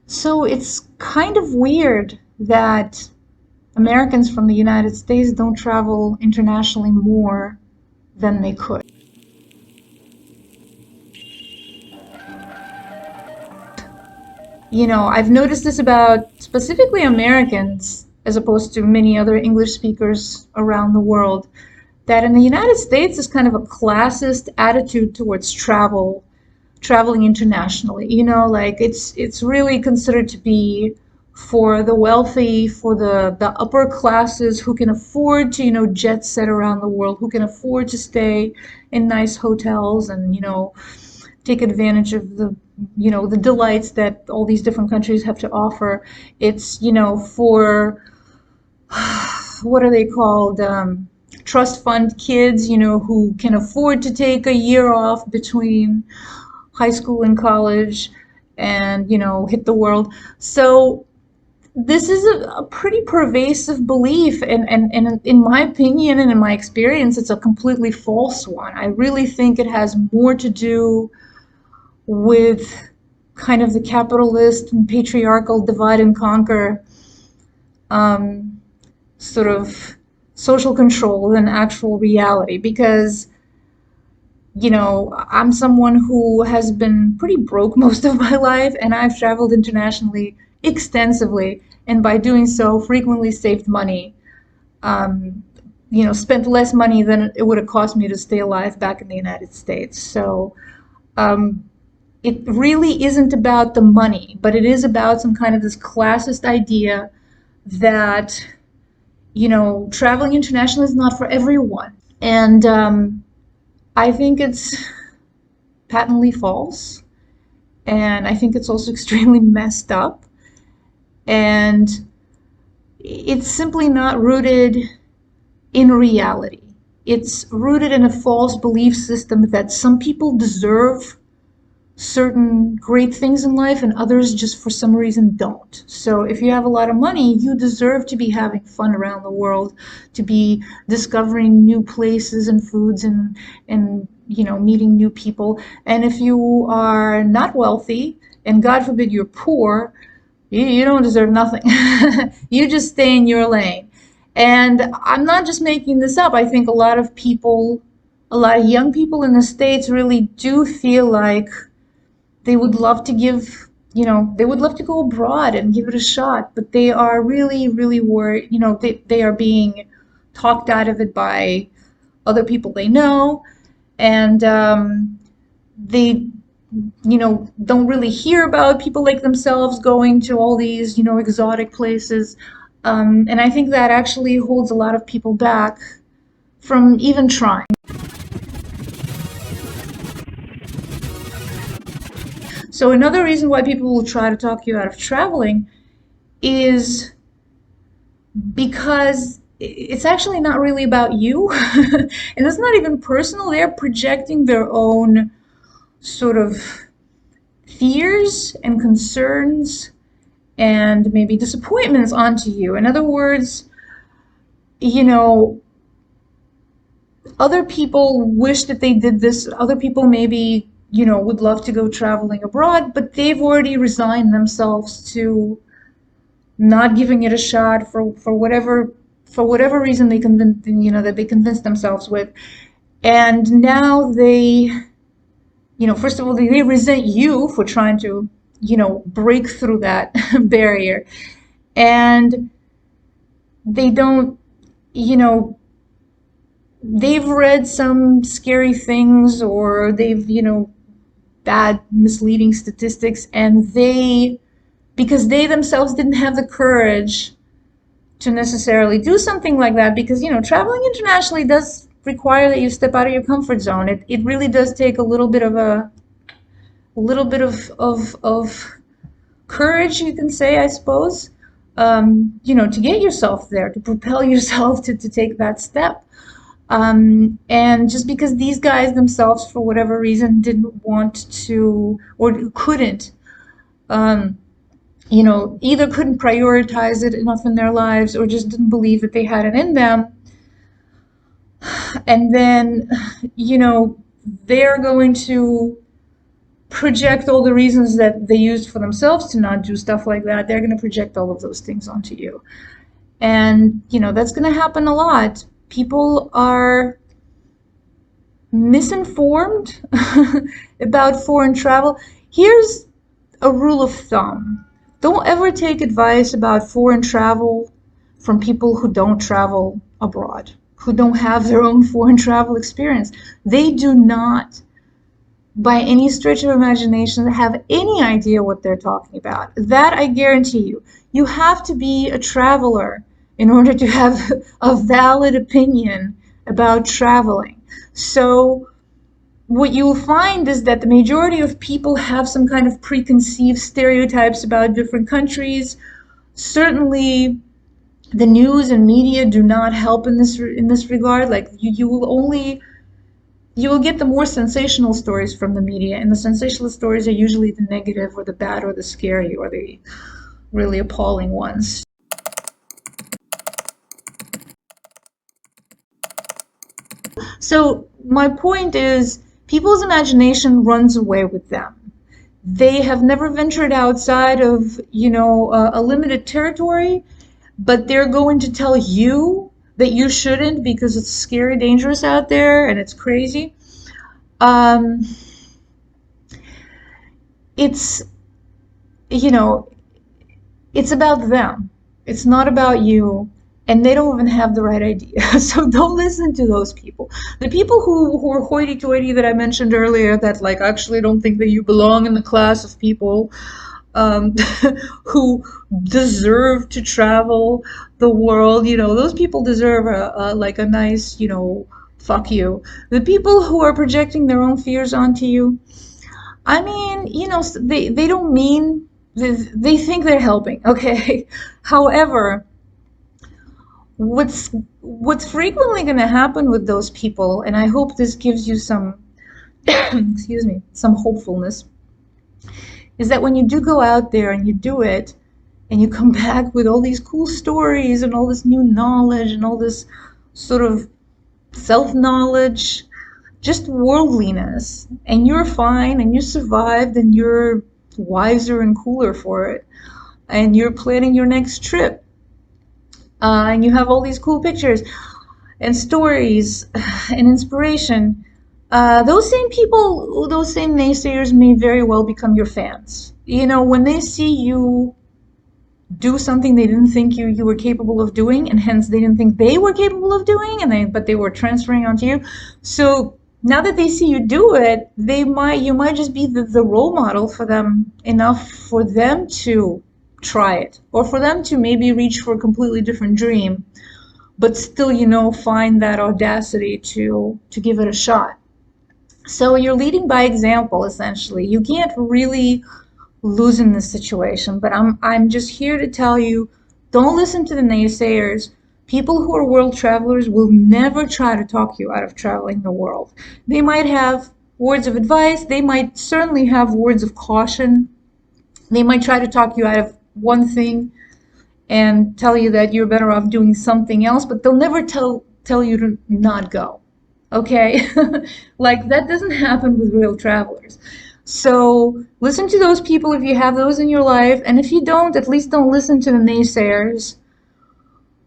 So it's kind of weird that Americans from the United States don't travel internationally more than they could. I've noticed this about specifically Americans, as opposed to many other English speakers around the world, that in the United States is kind of a classist attitude towards traveling internationally. Like it's really considered to be for the wealthy, for the upper classes who can afford to, jet set around the world, who can afford to stay in nice hotels and, take advantage of the delights that all these different countries have to offer. It's, for what are they called? Trust fund kids, who can afford to take a year off between high school and college and, hit the world. So this is a pretty pervasive belief, and in my opinion and in my experience, it's a completely false one. I really think it has more to do with kind of the capitalist and patriarchal divide and conquer um, sort of social control than actual reality. Because, I'm someone who has been pretty broke most of my life, and I've traveled internationally extensively, and by doing so, frequently saved money. Um, spent less money than it would have cost me to stay alive back in the United States. So um, it really isn't about the money, but it is about some kind of this classist idea that, traveling internationally is not for everyone. And I think it's patently false. And I think it's also extremely messed up. And it's simply not rooted in reality. It's rooted in a false belief system that some people deserve certain great things in life and others just for some reason don't. So if you have a lot of money, you deserve to be having fun around the world, to be discovering new places and foods and meeting new people. And if you are not wealthy, and God forbid you're poor, you don't deserve nothing. You just stay in your lane. And I'm not just making this up. I think a lot of young people in the States really do feel like they would love to they would love to go abroad and give it a shot, but they are really, really worried. They are being talked out of it by other people they know, and they, don't really hear about people like themselves going to all these, exotic places. And I think that actually holds a lot of people back from even trying. So another reason why people will try to talk you out of traveling is because it's actually not really about you. And it's not even personal. They're projecting their own sort of fears and concerns and maybe disappointments onto you. In other words, you know, other people wish that they did this. Other people maybe, would love to go traveling abroad, but they've already resigned themselves to not giving it a shot for whatever reason that they convinced themselves with. And now they, first of all, they resent you for trying to, break through that barrier. And they don't, you know, they've read some scary things, or they've, bad misleading statistics, and because they themselves didn't have the courage to necessarily do something like that, because, traveling internationally does require that you step out of your comfort zone. It really does take a little bit of courage, you can say, I suppose, to get yourself there, to propel yourself to take that step. And just because these guys themselves, for whatever reason, didn't want to or couldn't, um, either couldn't prioritize it enough in their lives, or just didn't believe that they had it in them, and then, they're going to project all the reasons that they used for themselves to not do stuff like that. They're going to project all of those things onto you. And, that's going to happen a lot. People are misinformed about foreign travel. Here's a rule of thumb. Don't ever take advice about foreign travel from people who don't travel abroad, who don't have their own foreign travel experience. They do not, by any stretch of imagination, have any idea what they're talking about. That I guarantee you. You have to be a traveler in order to have a valid opinion about traveling. So what you'll find is that the majority of people have some kind of preconceived stereotypes about different countries. Certainly, the news and media do not help in this regard. Like you will get the more sensational stories from the media, and the sensational stories are usually the negative or the bad or the scary or the really appalling ones. So my point is, people's imagination runs away with them. They have never ventured outside of, a limited territory, but they're going to tell you that you shouldn't because it's scary, dangerous out there, and it's crazy. It's, it's about them. It's not about you. And they don't even have the right idea. So don't listen to those people. The people who are hoity-toity that I mentioned earlier, that like actually don't think that you belong in the class of people who deserve to travel the world, those people deserve a nice, fuck you. The people who are projecting their own fears onto you, I mean, they don't mean, they think they're helping, okay? However, what's frequently going to happen with those people, and I hope this gives you some excuse me, some hopefulness, is that when you do go out there and you do it and you come back with all these cool stories and all this new knowledge and all this sort of self-knowledge, just worldliness, and you're fine and you survived and you're wiser and cooler for it, and you're planning your next trip, and you have all these cool pictures and stories and inspiration, those same people, those same naysayers may very well become your fans. When they see you do something they didn't think you were capable of doing, and hence they didn't think they were capable of doing, but they were transferring onto you. So now that they see you do it, you might just be the role model for them enough for them to try it, or for them to maybe reach for a completely different dream, but still, find that audacity to give it a shot. So you're leading by example, essentially. You can't really lose in this situation, but I'm just here to tell you, don't listen to the naysayers. People who are world travelers will never try to talk you out of traveling the world. They might have words of advice, they might certainly have words of caution, they might try to talk you out of one thing and tell you that you're better off doing something else, but they'll never tell you to not go. Okay? Like, that doesn't happen with real travelers. So listen to those people if you have those in your life, and if you don't, at least don't listen to the naysayers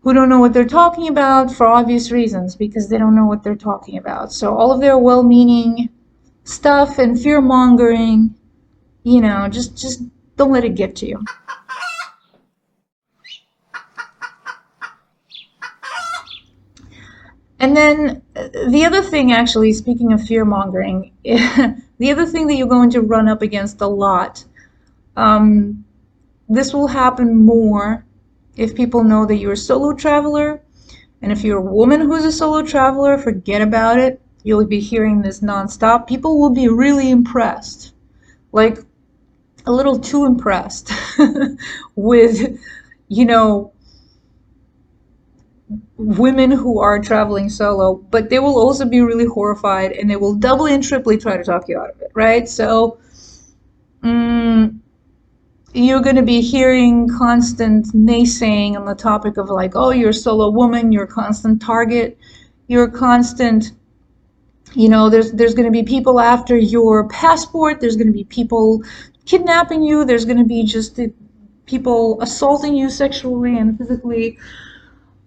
who don't know what they're talking about, for obvious reasons, because they don't know what they're talking about. So all of their well-meaning stuff and fear-mongering, just don't let it get to you. And then the other thing, actually, speaking of fear-mongering, the other thing that you're going to run up against a lot, this will happen more if people know that you're a solo traveler. And if you're a woman who's a solo traveler, forget about it. You'll be hearing this nonstop. People will be really impressed, like a little too impressed with, women who are traveling solo, but they will also be really horrified, and they will doubly and triply try to talk you out of it, right? So you're going to be hearing constant naysaying on the topic of like, oh, you're a solo woman, you're a constant target, you're a constant There's going to be people after your passport. There's going to be people kidnapping you. There's going to be just people assaulting you sexually and physically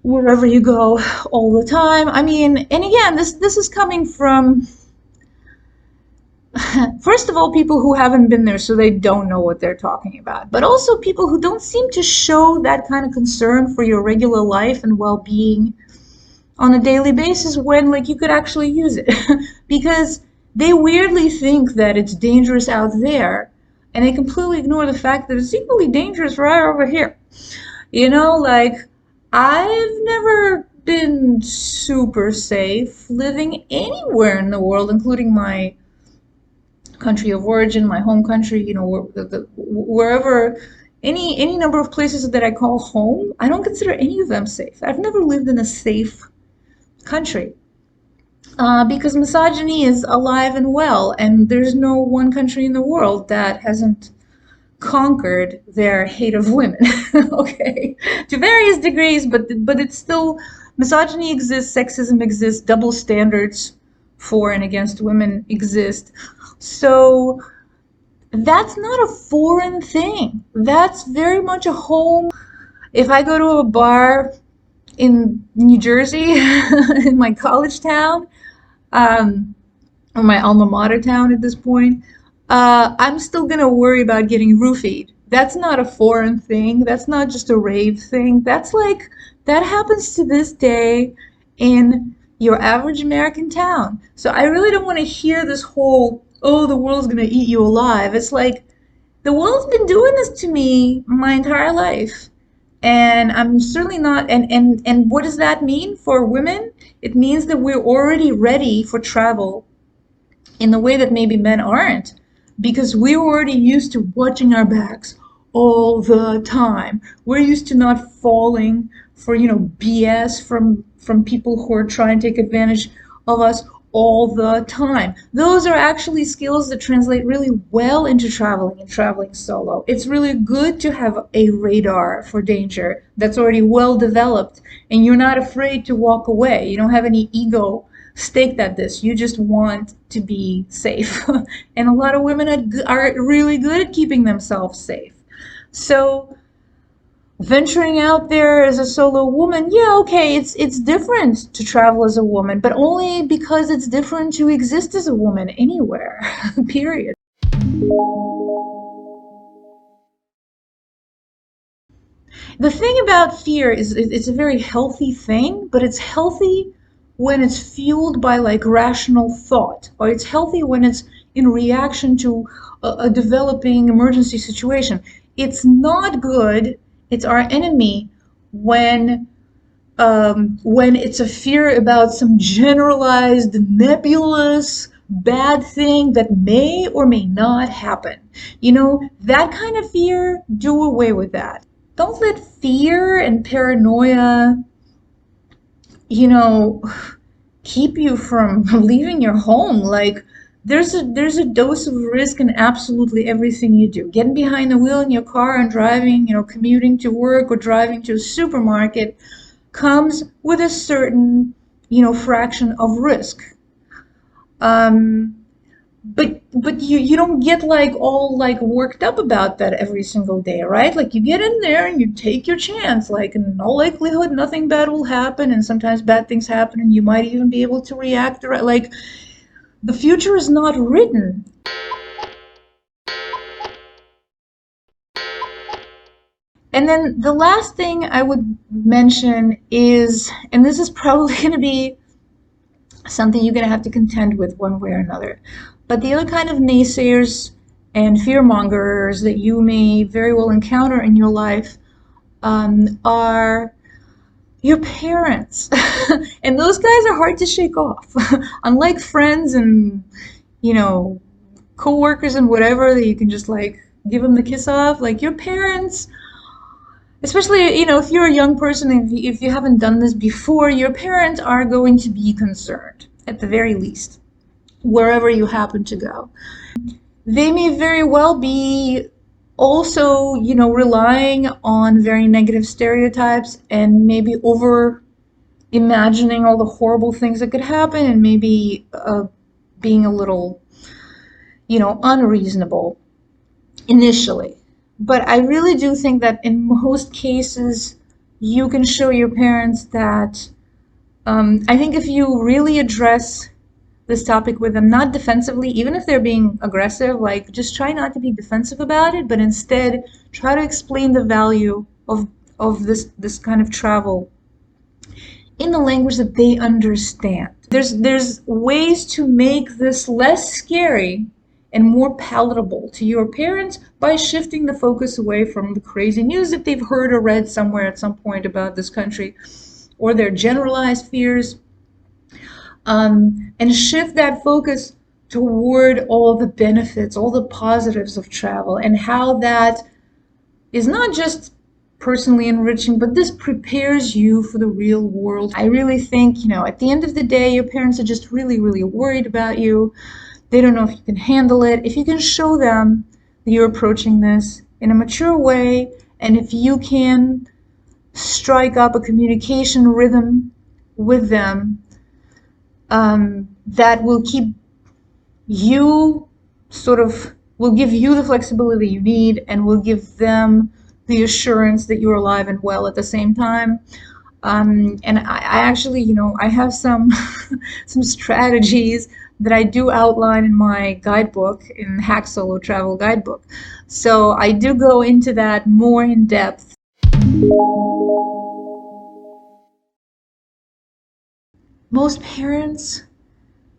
wherever you go all the time. I mean, and again, this is coming from, first of all, people who haven't been there, so they don't know what they're talking about, but also people who don't seem to show that kind of concern for your regular life and well-being on a daily basis when, like, you could actually use it. Because they weirdly think that it's dangerous out there, and they completely ignore the fact that it's equally dangerous right over here. Like, I've never been super safe living anywhere in the world, including my country of origin, my home country, wherever, any number of places that I call home. I don't consider any of them safe. I've never lived in a safe country, because misogyny is alive and well, and there's no one country in the world that hasn't conquered their hate of women. Okay, to various degrees, but it's still, misogyny exists, sexism exists, double standards for and against women exist. So that's not a foreign thing. That's very much a home. If I go to a bar in New Jersey, in my college town, or my alma mater town at this point, I'm still gonna worry about getting roofied. That's not a foreign thing. That's not just a rave thing. That happens to this day in your average American town. So I really don't want to hear this whole, oh, the world's gonna eat you alive. It's like, the world's been doing this to me my entire life. And I'm certainly not, and what does that mean for women? It means that we're already ready for travel in the way that maybe men aren't, because we're already used to watching our backs all the time. We're used to not falling for, BS from people who are trying to take advantage of us all the time. Those are actually skills that translate really well into traveling and traveling solo. It's really good to have a radar for danger that's already well developed, and you're not afraid to walk away. You don't have any ego staked at this. You just want to be safe. And a lot of women are really good at keeping themselves safe. So venturing out there as a solo woman, yeah, okay, it's different to travel as a woman, but only because it's different to exist as a woman anywhere. Period. The thing about fear is it's a very healthy thing, but it's healthy when it's fueled by, like, rational thought, or it's healthy when it's in reaction to a developing emergency situation. It's not good, it's our enemy when it's a fear about some generalized, nebulous, bad thing that may or may not happen. That kind of fear, do away with that. Don't let fear and paranoia, you know, keep you from leaving your home. Like, there's a dose of risk in absolutely everything you do. Getting behind the wheel in your car and driving, commuting to work or driving to a supermarket comes with a certain, fraction of risk. Um, but you don't get, like, all, like, worked up about that every single day, right? Like, you get in there and you take your chance. Like, in all likelihood, nothing bad will happen, and sometimes bad things happen, and you might even be able to react. Like, the future is not written. And then the last thing I would mention is, and this is probably going to be something you're going to have to contend with one way or another, but the other kind of naysayers and fearmongers that you may very well encounter in your life are your parents. And those guys are hard to shake off. Unlike friends and, co-workers and whatever that you can just, like, give them the kiss off, like, your parents, especially, if you're a young person, if you haven't done this before, your parents are going to be concerned, at the very least, wherever you happen to go. They may very well be also, relying on very negative stereotypes and maybe imagining all the horrible things that could happen and maybe being a little, unreasonable initially. But I really do think that in most cases, you can show your parents that I think if you really address this topic with them, not defensively, even if they're being aggressive, like just try not to be defensive about it, but instead try to explain the value of this kind of travel in the language that they understand. There's ways to make this less scary and more palatable to your parents by shifting the focus away from the crazy news that they've heard or read somewhere at some point about this country or their generalized fears, and shift that focus toward all the benefits, all the positives of travel, and how that is not just personally enriching, but this prepares you for the real world. I really think, at the end of the day, your parents are just really, really worried about you. They don't know if you can handle it. If you can show them that you're approaching this in a mature way, and if you can strike up a communication rhythm with them, that will keep you will give you the flexibility you need and will give them the assurance that you're alive and well at the same time. And I actually, I have some some strategies that I do outline in my guidebook, in Hack Solo Travel Guidebook. So I do go into that more in depth. Most parents,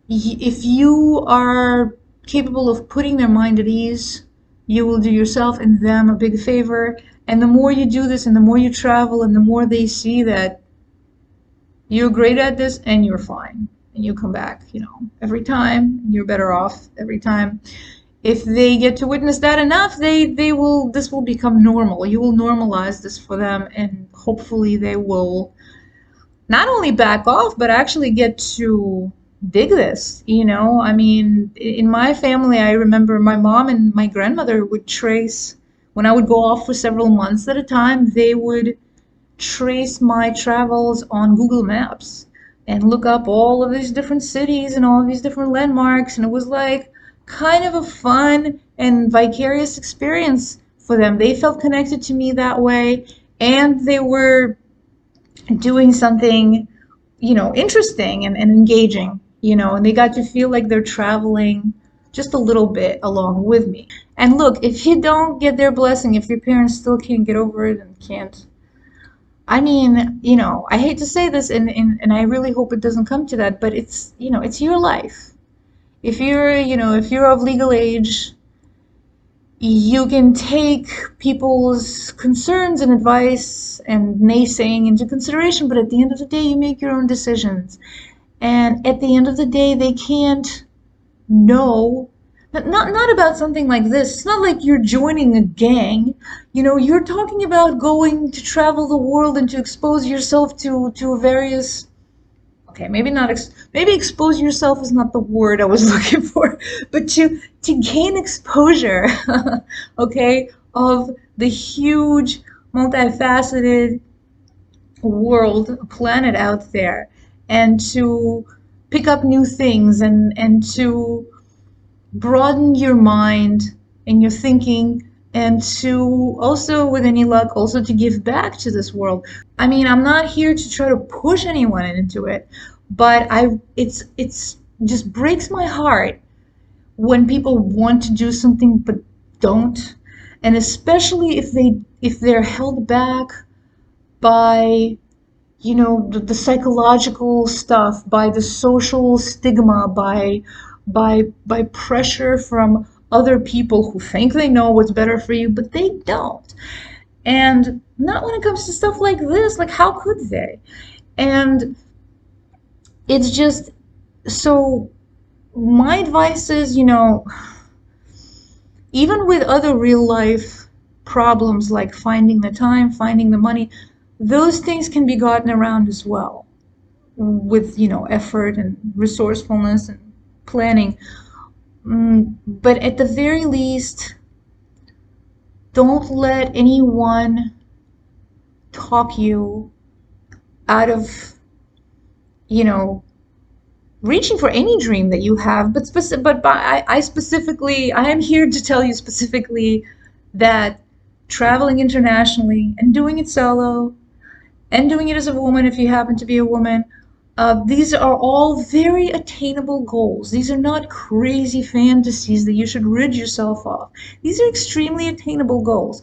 if you are capable of putting their mind at ease, you will do yourself and them a big favor. And the more you do this and the more you travel and the more they see that you're great at this and you're fine and you come back, every time, and you're better off every time. If they get to witness that enough, this will become normal. You will normalize this for them, and hopefully they will not only back off, but actually get to dig this. I mean, in my family, I remember my mom and my grandmother would trace, when I would go off for several months at a time, they would trace my travels on Google Maps and look up all of these different cities and all of these different landmarks. And it was like kind of a fun and vicarious experience for them. They felt connected to me that way, and they were doing something, interesting and engaging, and they got to feel like they're traveling just a little bit along with me. And look, if you don't get their blessing, if your parents still can't get over it and can't, I mean, I hate to say this, and I really hope it doesn't come to that, but it's your life. If you're of legal age, you can take people's concerns and advice and naysaying into consideration, but at the end of the day, you make your own decisions. And at the end of the day, they can't know, not about something like this. It's not like you're joining a gang. You're talking about going to travel the world and to expose yourself to various, okay, maybe not maybe expose yourself is not the word I was looking for, but to gain exposure, okay, of the huge, multifaceted world, planet out there, and to pick up new things and to broaden your mind and your thinking, and to also, with any luck, also to give back to this world. I mean, I'm not here to try to push anyone into it, but it's just breaks my heart when people want to do something but don't, and especially if they're held back by the psychological stuff, by the social stigma, by pressure from other people who think they know what's better for you, but they don't. And not when it comes to stuff like this. Like, how could they? And it's just, so my advice is, even with other real life problems like finding the time, finding the money, those things can be gotten around as well with, effort and resourcefulness and planning. But at the very least, don't let anyone talk you out of you know, reaching for any dream that you have, I am here to tell you specifically that traveling internationally and doing it solo and doing it as a woman if you happen to be a woman, these are all very attainable goals. These are not crazy fantasies that you should rid yourself of. These are extremely attainable goals.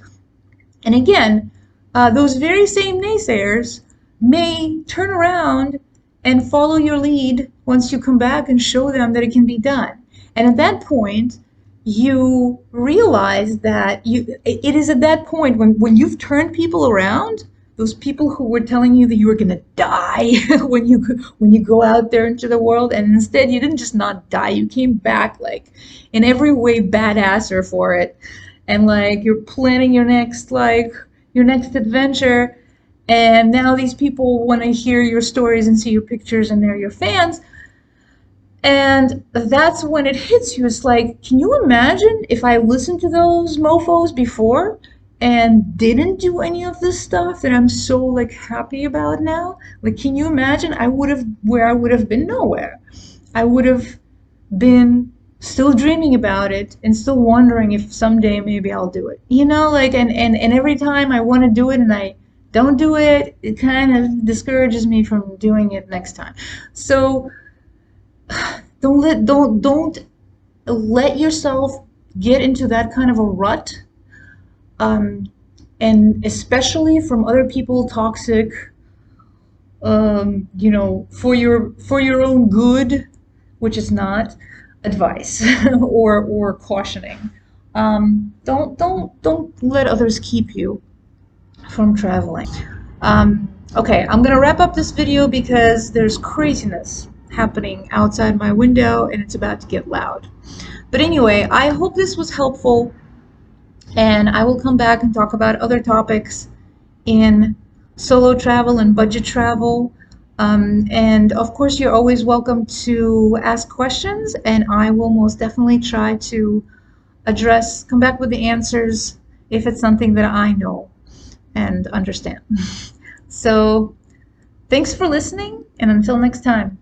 And again, those very same naysayers may turn around and follow your lead once you come back and show them that it can be done. And at that point, you realize that it is at that point when you've turned people around, those people who were telling you that you were going to die when you go out there into the world, and instead you didn't just not die, you came back like in every way badasser for it, and like you're planning your next adventure, and now these people want to hear your stories and see your pictures and they're your fans. And that's when it hits you. It's like, can you imagine if I listened to those mofos before and didn't do any of this stuff that I'm so like happy about now? Like, can you imagine? I would have been nowhere. I would have been still dreaming about it and still wondering if someday maybe I'll do it. Like, and every time I want to do it and I don't do it, it kind of discourages me from doing it next time. So don't let yourself get into that kind of a rut, and especially from other people, toxic, for your own good, which is not advice or cautioning. Don't let others keep you from traveling. Okay, I'm gonna wrap up this video because there's craziness happening outside my window and it's about to get loud. But anyway, I hope this was helpful, and I will come back and talk about other topics in solo travel and budget travel. And of course, you're always welcome to ask questions, and I will most definitely try to come back with the answers if it's something that I know and understand. So thanks for listening, and until next time.